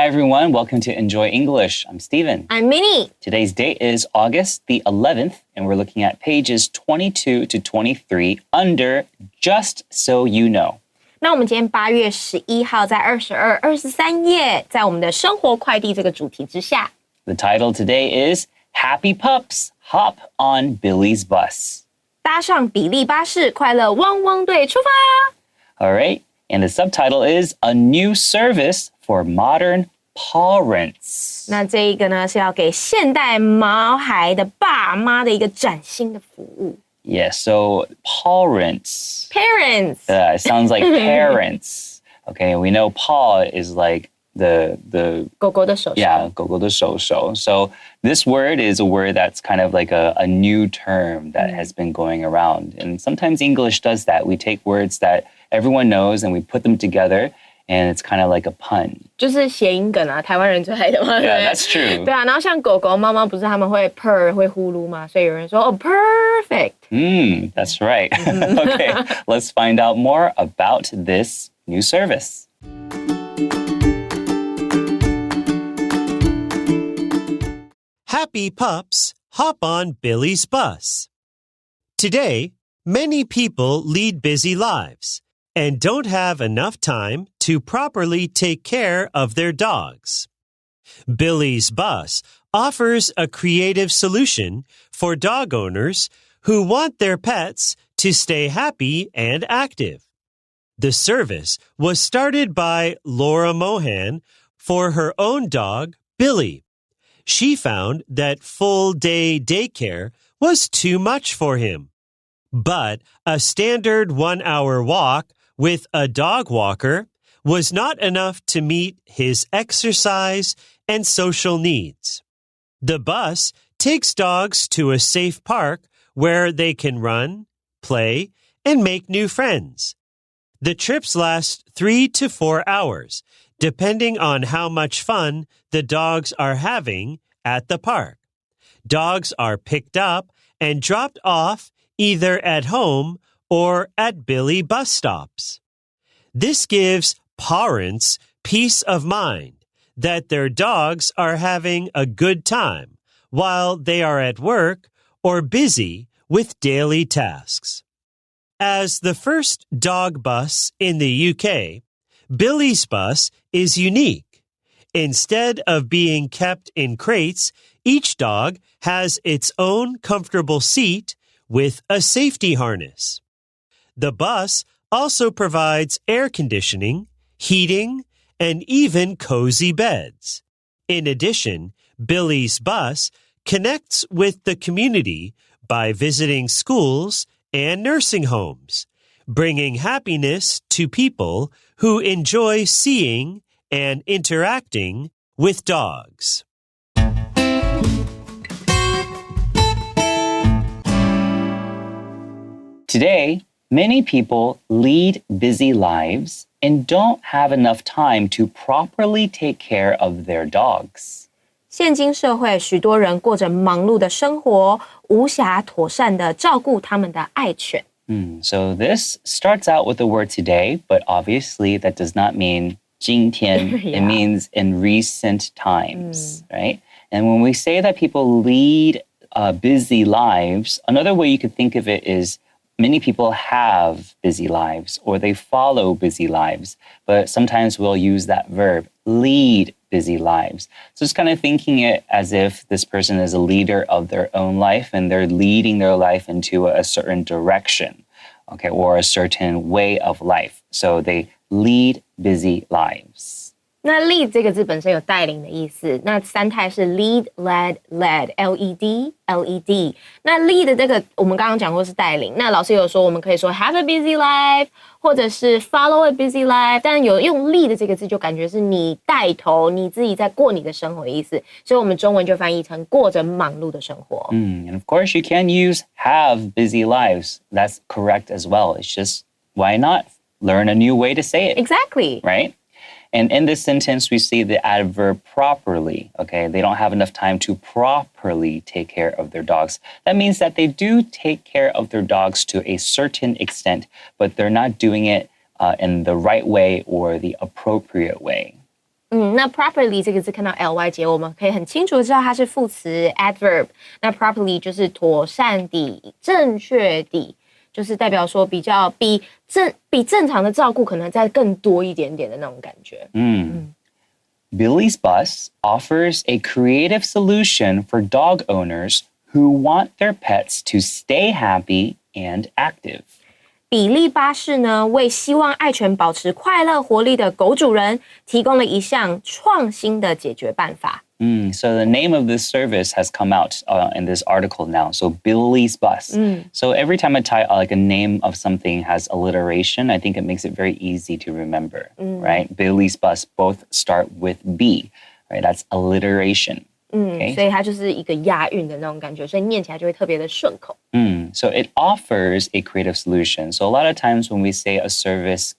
Hi, everyone. Welcome to Enjoy English. I'm Steven. I'm Minnie. Today's date is August the 11th, and we're looking at pages 22 to 23 under Just So You Know. 那我们今天8月11号在22、23页，在我们的生活快递这个主题之下。The title today is Happy Pups, Hop on Billy's Bus. 搭上比利巴士，快乐汪汪队出发。All right, and the subtitle is A New Service for Modern Parents. 那这一个呢，是要给现代毛孩的爸妈的一个崭新的服务。Yes, so parents. Parents. It sounds like parents. Okay, we know paw is like the 狗狗的手手。Yeah, 狗狗的手手. So this word is a word that's kind of like a new term that has been going around. And sometimes English does that. We take words that everyone knows and we put them together. And it's kind of like a pun. 就是谐音梗啊，台湾人最爱的嘛。Yeah, that's true. 对啊，然后像狗狗、猫猫不是他们会 purr 会呼噜嘛，所以有人说perfect. That's right. Okay, let's find out more about this new service. Happy pups, hop on Billy's bus. Today, many people lead busy lives and don't have enough time to properly take care of their dogs. Billy's Bus offers a creative solution for dog owners who want their pets to stay happy and active. The service was started by Laura Mohan for her own dog, Billy. She found that full-day daycare was too much for him. But a standard 1-hour walk with a dog walker was not enough to meet his exercise and social needs. The bus takes dogs to a safe park where they can run, play, and make new friends. The trips last 3 to 4 hours, depending on how much fun the dogs are having at the park. Dogs are picked up and dropped off either at home or at Billy bus stops. This gives parents peace of mind that their dogs are having a good time while they are at work or busy with daily tasks. As the first dog bus in the UK, Billy's bus is unique. Instead of being kept in crates, each dog has its own comfortable seat with a safety harness. The bus also provides air conditioning, heating, and even cozy beds. In addition, Billy's bus connects with the community by visiting schools and nursing homes, bringing happiness to people who enjoy seeing and interacting with dogs. Today, many people lead busy lives and don't have enough time to properly take care of their dogs. 现今社会，许多人过着忙碌的生活，无暇妥善地照顾他们的爱犬。So this starts out with the word today, but obviously that does not mean 今天. Yeah. It means in recent times, right? And when we say that people lead busy lives, another way you could think of it is many people have busy lives or they follow busy lives, but sometimes we'll use that verb, lead busy lives. So it's kind of thinking it as if this person is a leader of their own life and they're leading their life into a certain direction, okay, or a certain way of life. So they lead busy lives. 那 lead 这个字本身有带领的意思，那三态是 lead, led, led, L-E-D, L-E-D。那 lead 这个我们刚刚讲过是带领，那老师有说我们可以说 have a busy life， 或者是 follow a busy life， 但有用 lead 这个字就感觉是你带头，你自己在过你的生活的意思，所以我们中文就翻译成过着忙碌的生活。And of course you can use have busy lives. That's correct as well. It's just, why not learn a new way to say it? Exactly. Right? And in this sentence, we see the adverb properly, okay? They don't have enough time to properly take care of their dogs. That means that they do take care of their dogs to a certain extent, but they're not doing it in the right way or the appropriate way. 那 properly 这个字看到 ly 结，我们可以很清楚地知道它是副词 adverb。那 properly 就是妥善地、正确地，就是代表说比正常的照顾可能再更多一点点的那种感觉。Billy's Bus offers a creative solution for dog owners who want their pets to stay happy and active. 比利巴士呢，为希望爱犬保持快乐活力的狗主人提供了一项创新的解决办法。So the name of this service has come out in this article now. So Billy's Bus. So every time like a name of something has alliteration, I think it makes it very easy to remember, right? Billy's Bus both start with B, right? That's alliteration. Okay? 所以它就是一个押韵的那种感觉，所以念起来就会特别的顺口。So it offers a creative solution. So a lot of times when we say a service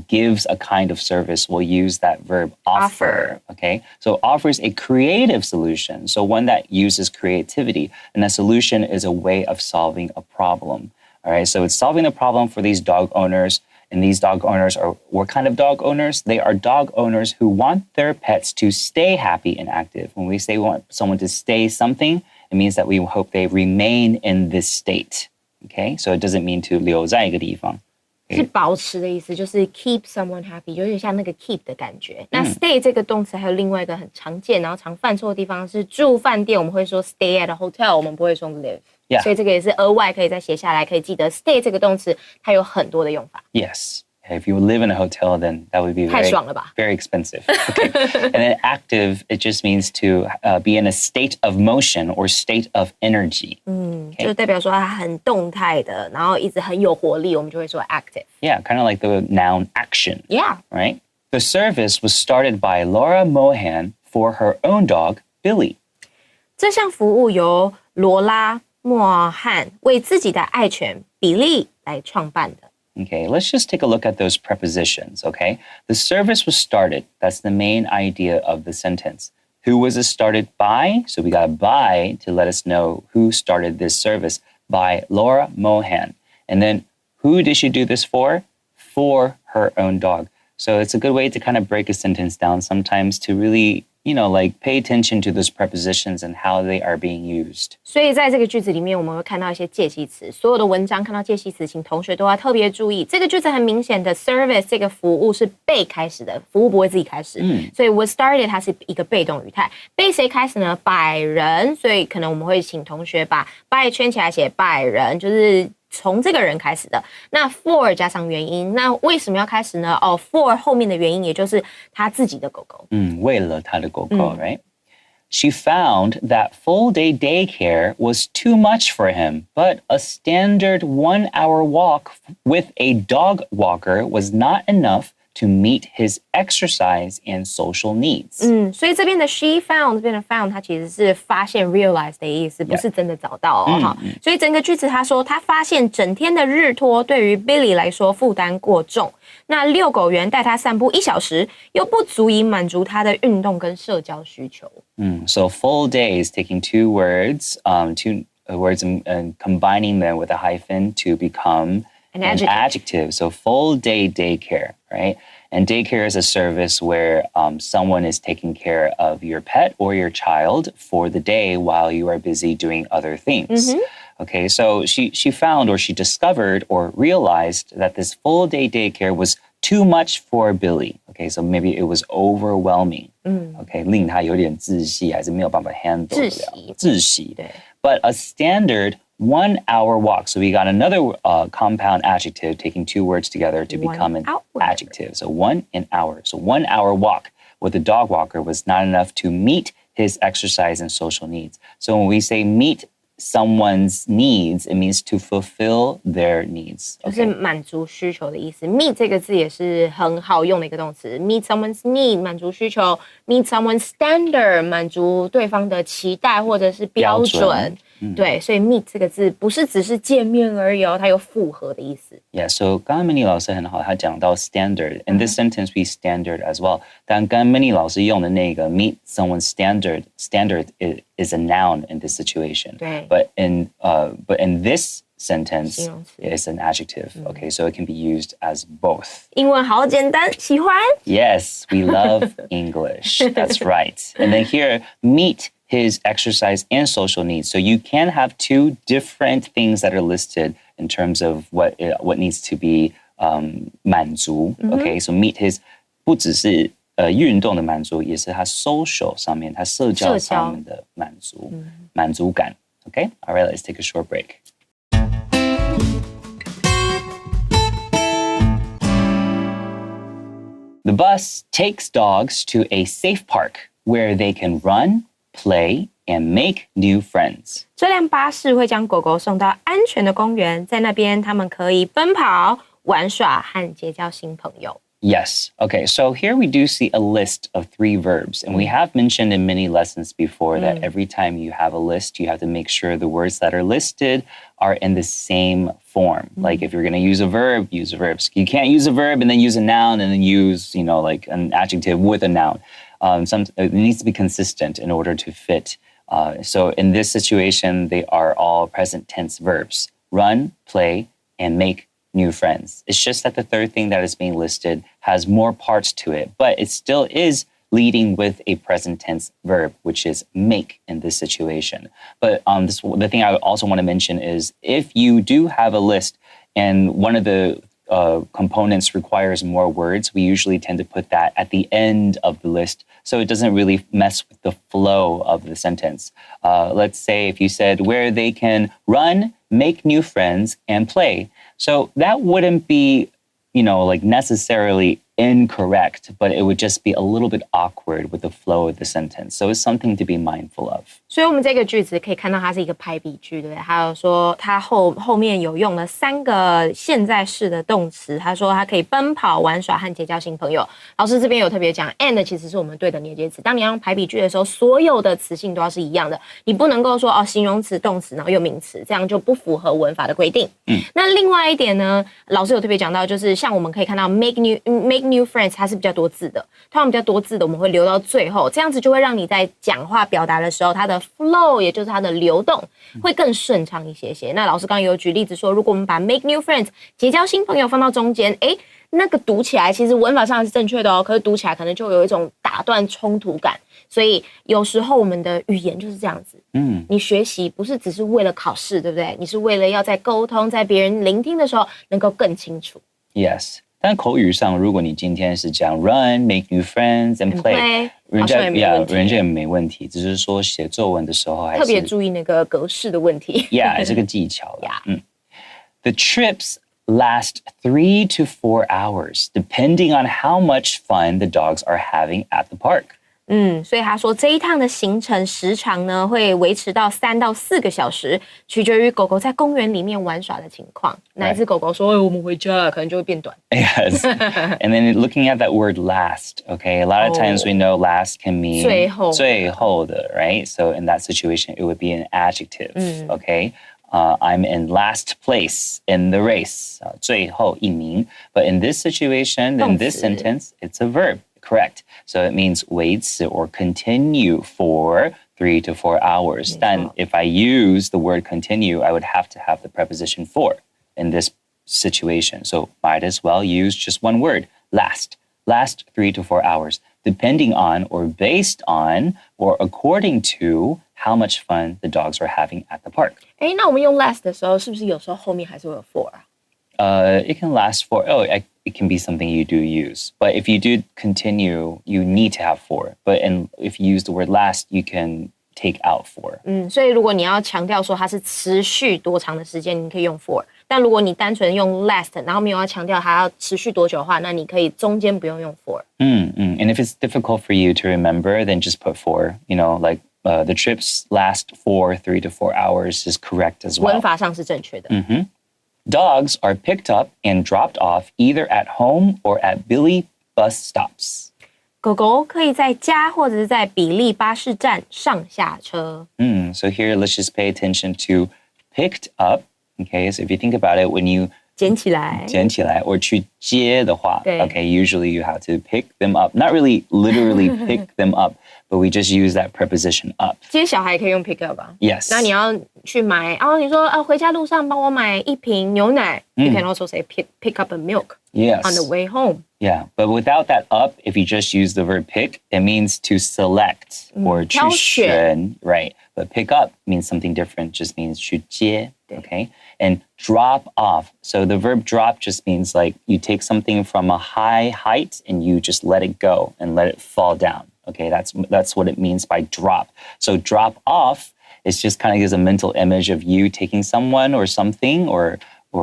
gives a kind of service, we'll use that verb offer. Okay, so offers a creative solution. So one that uses creativity, and the solution is a way of solving a problem. All right, so it's solving the problem for these dog owners. And these dog owners are what kind of dog owners? They are dog owners who want their pets to stay happy and active. When we say we want someone to stay something, it means that we hope they remain in this state. Okay, so it doesn't mean to 留在一个地方。是保持的意思，就是 keep someone happy， 有点像那个 keep 的感觉。那 stay 这个动词还有另外一个很常见，然后常犯错的地方是住饭店，我们会说 stay at a hotel， 我们不会说 live。所以这个也是额外可以再写下来，可以记得 stay 这个动词它有很多的用法。Yes. If you live in a hotel, then that would be very expensive. Okay. And then active, it just means to be in a state of motion or state of energy. 就代表说它很动态的，然后一直很有活力，我们就会说 active. Yeah, kind of like the noun action. Yeah. Right? The service was started by Laura Mohan for her own dog, Billy. 这项服务由罗拉·莫汉为自己的爱犬比利来创办的。Okay, let's just take a look at those prepositions, okay? The service was started. That's the main idea of the sentence. Who was it started by? So we got a by to let us know who started this service, by Laura Mohan. And then who did she do this for? For her own dog. So it's a good way to kind of break a sentence down sometimes to really, like pay attention to those prepositions and how they are being used. 所以在这个句子里面，我们会看到一些介系词。所有的文章看到介系词，请同学都要特别注意。这个句子很明显的 service 这个服务是被开始的，服务不会自己开始。所以 was started 它是一个被动语态，被谁开始呢？ by 人。所以可能我们会请同学把 by 圈起来写 by 人，就是从这个人开始的。那 for 加上原因，那为什么要开始呢？for 后面的原因也就是他自己的狗狗。为了他的狗狗 right? She found that full-day daycare was too much for him, but a standard 1-hour walk with a dog walker was not enough to meet his exercise and social needs. 所以这边的 she found 这边的 found 它其实是发现 realize 的意思，不是真的找到所以整个句子他说他发现整天的日托对于 Billy 来说负担过重，那遛狗员带他散步1小时又不足以满足他的运动跟社交需求。So full day is taking two words and combining them with a hyphen to become an adjective. So full day daycare, right? And daycare is a service where someone is taking care of your pet or your child for the day while you are busy doing other things. Okay, so she found or she discovered or realized that this full day daycare was too much for Billy. Okay, so maybe it was overwhelming. Okay, 令他有点窒息，还是没有办法 handle 窒息。But a standard 1-hour walk. So we got another compound adjective taking two words together to become an adjective. So 1 hour. So 1-hour walk with a dog walker was not enough to meet his exercise and social needs. So when we say meet someone's needs, it means to fulfill their needs. 就是满足需求的意思。meet 这个字也是很好用的一个动词。meet someone's need 满足需求 ，meet someone's standard 满足对方的期待或者是标准。对，所以 meet 这个字不是只是见面而已它有复合的意思。Yeah, so 刚刚 Minnie 老师很好，他讲到 standard. In this sentence, we standard as well. 但刚刚 Minnie 老师用的那个 meet someone's standard is a noun in this situation. 对。But in this sentence is an adjective. Okay, so it can be used as both. 英文好简单，喜欢 Yes, we love English. That's right. And then here, meet his exercise and social needs. So you can have two different things that are listed in terms of what needs to be 满足. Okay, so meet his 不只是运动的满足，也是他 social 上面，他社交上面的满足，满足感。Okay, all right, let's take a short break. The bus takes dogs to a safe park where they can run, play, and make new friends. 这辆巴士会将狗狗送到安全的公园，在那边他们可以奔跑、玩耍和结交新朋友。Yes. Okay, so here we do see a list of 3 verbs. And we have mentioned in many lessons before that every time you have a list, you have to make sure the words that are listed are in the same form. Like if you're going to use a verb, use a verb. You can't use a verb and then use a noun and then use, like an adjective with a noun. It needs to be consistent in order to fit. So in this situation, they are all present tense verbs. Run, play, and make new friends. It's just that the third thing that is being listed has more parts to it, but it still is leading with a present tense verb, which is make in this situation. But the thing I also want to mention is if you do have a list and one of the components requires more words, we usually tend to put that at the end of the list so it doesn't really mess with the flow of the sentence. Let's say if you said where they can run, make new friends, and play. So that wouldn't be, necessarily incorrect, but it would just be a little bit awkward with the flow of the sentence. So it's something to be mindful of. 所以我们这个句子可以看到它是一个排比句，对不对？还有说它后面有用了3个现在式的动词，他说它可以奔跑、玩耍和结交新朋友。老师这边有特别讲 and 其实是我们对等连接词。当你要用排比句的时候，所有的词性都要是一样的，你不能够说形容词、动词然后又名词，这样就不符合文法的规定。那另外一点呢，老师有特别讲到，就是像我们可以看到 make new friends 它是比较多字的，通常比较多字的我们会留到最后，这样子就会让你在讲话表达的时候，它的 flow 也就是它的流动会更顺畅一些些。那老师刚刚有举例子说，如果我们把 make new friends 结交新朋友放到中间，那个读起来其实文法上是正确的可是读起来可能就有一种打断冲突感。所以有时候我们的语言就是这样子，你学习不是只是为了考试，对不对？你是为了要在沟通，在别人聆听的时候能够更清楚。Yes. 但口语上，如果你今天是讲 run, make new friends and play， 人家也没问题，只是说写作文的时候还是特别注意那个格式的问题。Yeah， 这个技巧啦。The trips last 3 to 4 hours, depending on how much fun the dogs are having at the park. 所以他说这一趟的行程时长呢，会维持到3到4个小时，取决于狗狗在公园里面玩耍的情况。哪一只狗狗说我们回家了，可能就会变短。Yes. And then looking at that word last, okay, a lot of times we know last can mean 最后的 right? So in that situation, it would be an adjective, okay? I'm in last place in the race, 最后一名. But in this situation, in this sentence, it's a verb. Correct. So it means wait or continue for 3 to 4 hours. Then if I use the word continue, I would have to have the preposition for in this situation. So might as well use just one word, last. Last 3 to 4 hours, depending on or based on or according to how much fun the dogs are having at the park. 那我们用 last 的时候，是不是有时候后面还是会有 for 啊？It can last for, it can be something you do use. But if you do continue, you need to have for. But if you use the word last, you can take out for. 所以如果你要强调说它是持续多长的时间，你可以用 for。但如果你单纯用 last， 然后没有要强调它要持续多久的话，那你可以中间不用用 for。And if it's difficult for you to remember, then just put for. Like the trips last for 3 to 4 hours is correct as well. 文法上是正确的。Dogs are picked up and dropped off either at home or at Billy bus stops. 狗狗可以在家或者是在比利巴士站上下车。So here, let's just pay attention to picked up. Okay, so if you think about it, when you 捡起来，捡起来 or 去接的话 okay, usually you have to pick them up. Not really literally pick them up, but we just use that preposition up. 接小孩可以用 pick up 吧 Yes. 那你要去买你说回家路上帮我買一瓶牛奶 You can also say pick up a milk Yes. on the way home. Yeah, but without that up, if you just use the verb pick, it means to select or 挑选 right? But pick up means something different, just means 去接 okay? And drop off. So the verb drop just means like you take something from a high height and you just let it go and let it fall down. Okay, that's what it means by drop. So drop off is just kind of gives a mental image of you taking someone or something or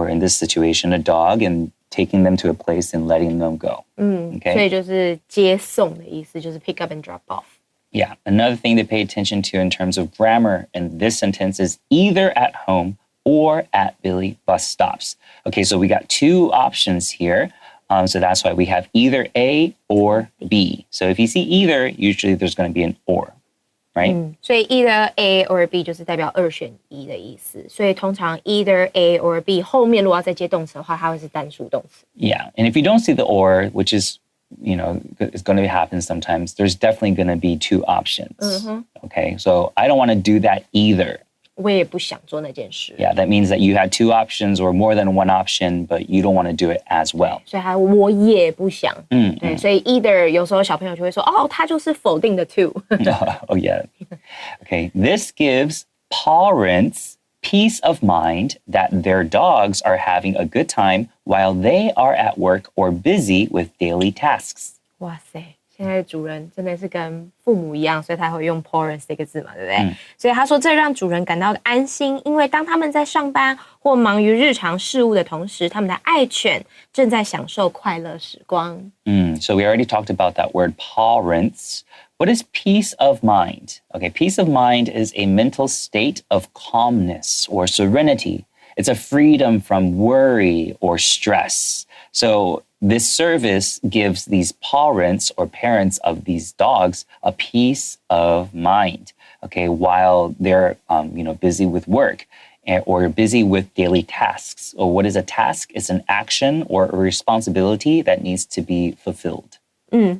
in this situation, a dog and taking them to a place and letting them go. Okay? 所以就是接送的意思，就是 pick up and drop off. Yeah, another thing to pay attention to in terms of grammar in this sentence is either at home or at Billy bus stops. Okay, so we got two options here. So that's why we have either A or B. So if you see either, usually there's going to be an or, right? 所以 either A or B 就是代表二选一的意思。所以通常 either A or B 后面如果要再接动词的话，它会是单数动词。Yeah, and if you don't see the or, which is it's going to happen sometimes, there's definitely going to be two options. Okay, so I don't want to do that either. 我也不想做那件事。Yeah, that means that you had two options or more than one option, but you don't want to do it as well. 所以我也不想。对，所以 either 有时候小朋友就会说，它就是否定的 to。Oh, yeah. Okay, this gives parents peace of mind that their dogs are having a good time while they are at work or busy with daily tasks. 哇塞！现在的主人真的是跟父母一样，所以他会用 parents 这个字嘛，对不对？所以他说这让主人感到安心，因为当他们在上班或忙于日常事务的同时，他们的爱犬正在享受快乐时光。So we already talked about that word parents. What is peace of mind? Okay, peace of mind is a mental state of calmness or serenity. It's a freedom from worry or stress. So this service gives these parents or parents of these dogs a peace of mind, okay, while they're, busy with work or busy with daily tasks. Or what is a task? It's an action or a responsibility that needs to be fulfilled.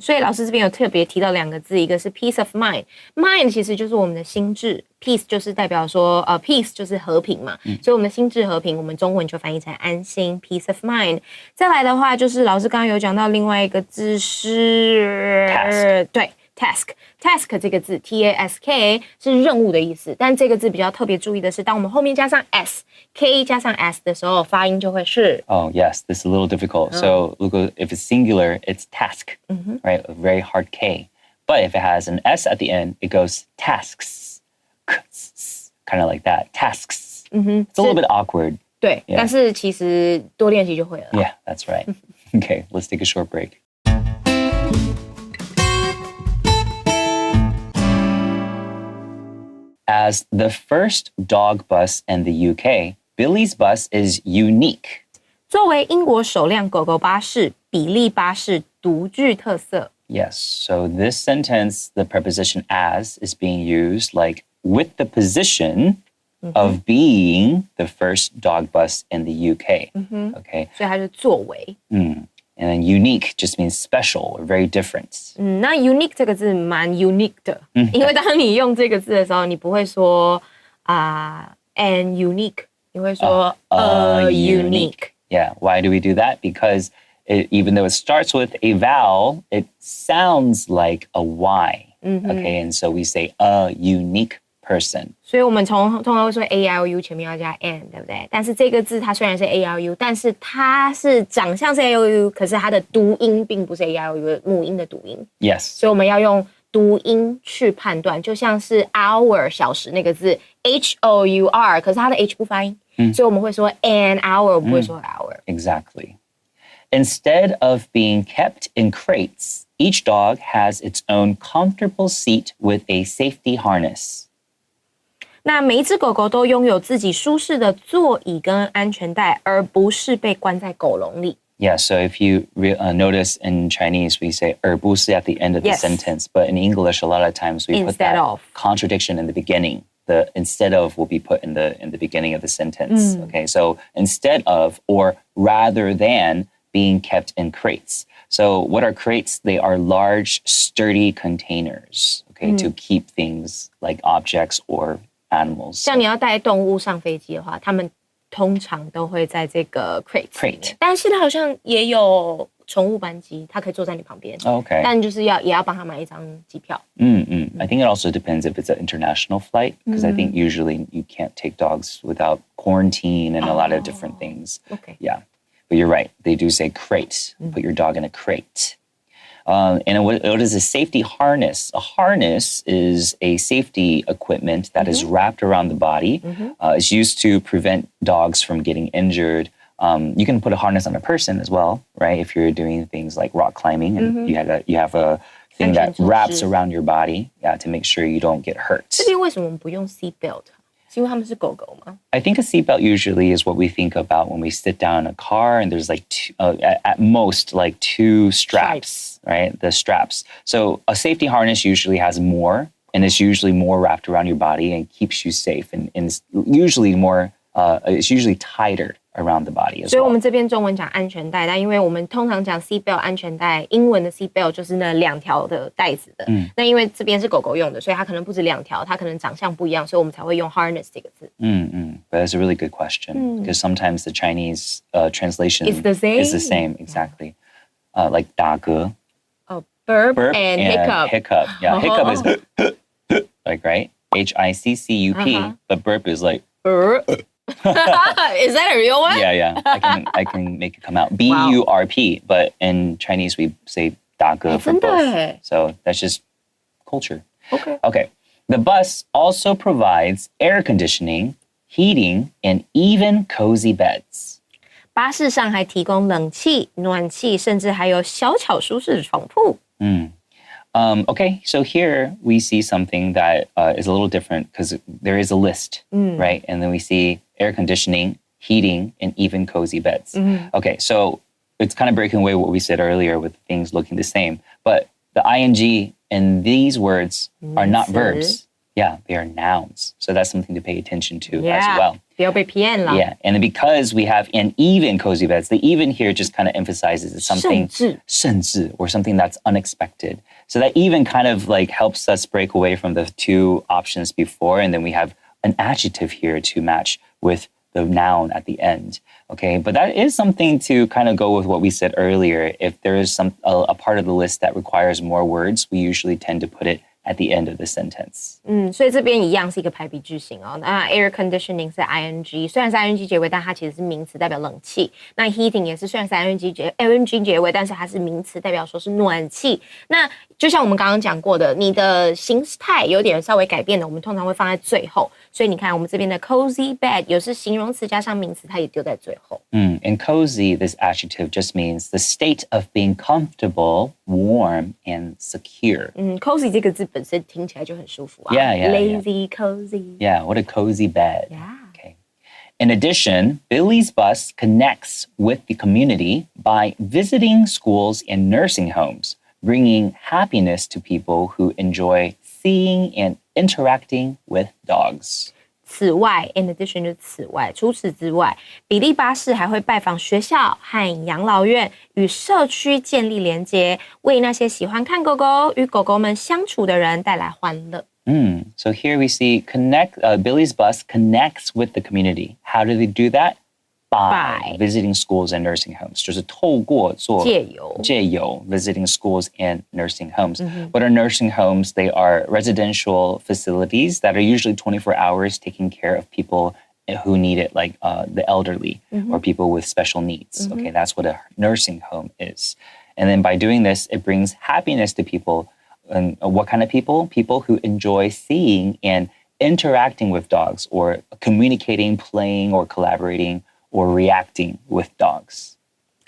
所以老师这边有特别提到两个字，一个是 peace of mind。mind 其实就是我们的心智 ，peace 就是代表说peace 就是和平嘛，所以我们的心智和平，我们中文就翻译成安心 peace of mind。再来的话，就是老师刚刚有讲到另外一个字是 task， 对 task 这个字 task 是任务的意思，但这个字比较特别注意的是，当我们后面加上 s，k 加上 s 的时候，发音就会是 Oh, yes, this is a little difficult. So if it's singular, it's task, right? A very hard K. But if it has an S at the end, it goes tasks, kind of like that, tasks. It's a little bit awkward. 对， Yeah. 但是其实多练习就会了。Yeah, that's right. Okay, let's take a short break. As the first dog bus in the UK, Billy's bus is unique. 作为英国首辆狗狗巴士，比利巴士独具特色。Yes, so this sentence, the preposition as is being used like with the position of being the first dog bus in the UK. Okay. 所以它是作为。And then unique just means special or very different. 那 unique 这个字蛮 unique 的，因为当你用这个字的时候，你不会说an unique， 你会说unique. Yeah, why do we do that? Because even though it starts with a vowel, it sounds like a Y. Okay, and so we say a unique person. 所以我们通常会说 A I O U 前面要加 N， 对不对？但是这个字它虽然是 A I O U， 但是它是长相是 A I O U， 可是它的读音并不是 A I O U 的母音的读音。Yes. 所以我们要用读音去判断，就像是 hour 小时那个字 HOUR， 可是它的 H 不发音，所以我们会说 an hour， 不会说 hour。Exactly. Instead of being kept in crates, each dog has its own comfortable seat with a safety harness. 那每一只狗狗都拥有自己舒适的座椅跟安全带，而不是被关在狗笼里。Yeah, so if you notice in Chinese, we say 而不是 at the end of the sentence, but in English, a lot of times we put Instead that of. contradiction in the beginning. the instead of will be put in the beginning of the sentence. Okay, so instead of or rather than being kept in crates. So what are crates? They are large, sturdy containers, okay, to keep things like objects or animals. 像你要带动物上飞机的话，他们通常都会在这个 crate， 但是现在好像也有宠物班机，它可以坐在你旁边。Okay. 但就是也要帮他买一张机票。I think it also depends if it's an international flight, because I think usually you can't take dogs without quarantine and a lot of different things. Okay. Yeah. But you're right. They do say crate. Put your dog in a crate. And what is a safety harness? A harness is a safety equipment that is wrapped around the body. It's used to prevent dogs from getting injured. You can put a harness on a person as well, right? If you're doing things like rock climbing and you have a thing that wraps around your body, to make sure you don't get hurt. 这边为什么我们不用 seat belt？是因为他们是狗狗吗？ I think a seatbelt usually is what we think about when we sit down in a car and there's like at most like two straps, right? The straps. So a safety harness usually has more, and it's usually more wrapped around your body and keeps you safe, and it's usually more, it's usually tighter around the body as well. 所以我们这边中文讲安全带，但因为我们通常讲 seat belt 安全带，英文的 seat belt 就是那2条的带子的。那因为这边是狗狗用的，所以它可能不止2条，它可能长相不一样，所以我们才会用 harness 这个字。But that's a really good question, because sometimes the Chinese translation is the same. Is the same, exactly. Like 打嗝. Burp and hiccup. Hiccup. Yeah, hiccup is like, right? HICCUP, but burp is like Is that a real one? Yeah. I can make it come out. BURP, but in Chinese we say 打嗝 for both. So that's just culture. Okay. The bus also provides air conditioning, heating, and even cozy beds. 巴士上还提供冷气、暖气，甚至还有小巧舒适的床铺。Okay, so here we see something that is a little different because there is a list, right? And then we see air conditioning, heating, and even cozy beds. Okay, so it's kind of breaking away what we said earlier with things looking the same. But the ing in these words are not verbs. Yeah, they are nouns. So that's something to pay attention to as well. 不要被骗了。Yeah, and because we have an even cozy beds, the even here just kind of emphasizes it's something 甚至 or something that's unexpected. So that even kind of like helps us break away from the two options before, and then we have an adjective here to match with the noun at the end. Okay, but that is something to kind of go with what we said earlier. If there is a part of the list that requires more words, we usually tend to put it at the end of the sentence. 所以这边一样是一个排比句型哦。那 air conditioning 是 ing， 虽然是 ing 结尾，但它其实是名词，代表冷气。那 heating 也是，虽然是 ing 结尾，但是它是名词，代表说是暖气。那就像我们刚刚讲过的，你的形态有点稍微改变的，我们通常会放在最后。所以你看我们这边的 cozy bed 有是形容词加上名词，它也丢在最后。And cozy, this adjective just means the state of being comfortable, warm, and secure. Cozy 这个字本身听起来就很舒服啊。Yeah. Lazy, cozy. Yeah, what a cozy bed. Yeah. Okay. In addition, Billy's bus connects with the community by visiting schools and nursing homes, bringing happiness to people who enjoy seeing and interacting with dogs. 此外 in addition 就是此外，除此之外，比利巴士还会拜访学校和养老院，与社区建立连结，为那些喜欢看狗狗与狗狗们相处的人带来欢乐。So here we see Billy's bus connects with the community. How do they do that? By visiting schools and nursing homes. 就是透过做借由 visiting schools and nursing homes. What are nursing homes? They are residential facilities that are usually 24 hours taking care of people who need it, like the elderly or people with special needs. Okay, that's what a nursing home is. And then by doing this, it brings happiness to people. And what kind of people? People who enjoy seeing and interacting with dogs, or communicating, playing, or collaborating, or reacting with dogs.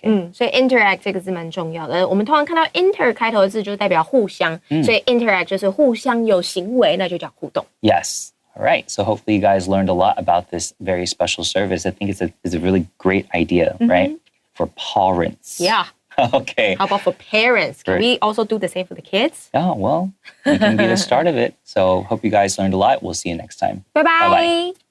Okay. 所以 interact 这个字蛮重要的。我们通常看到 inter 开头的字就代表互相，所以 interact 就是互相有行为，那就叫互动。Yes. All right. So hopefully you guys learned a lot about this very special service. I think it's a really great idea, right? For parents. Yeah. Okay. How about for parents? Can we also do the same for the kids? Yeah, well, we can be the start of it. So hope you guys learned a lot. We'll see you next time. Bye-bye. Bye-bye.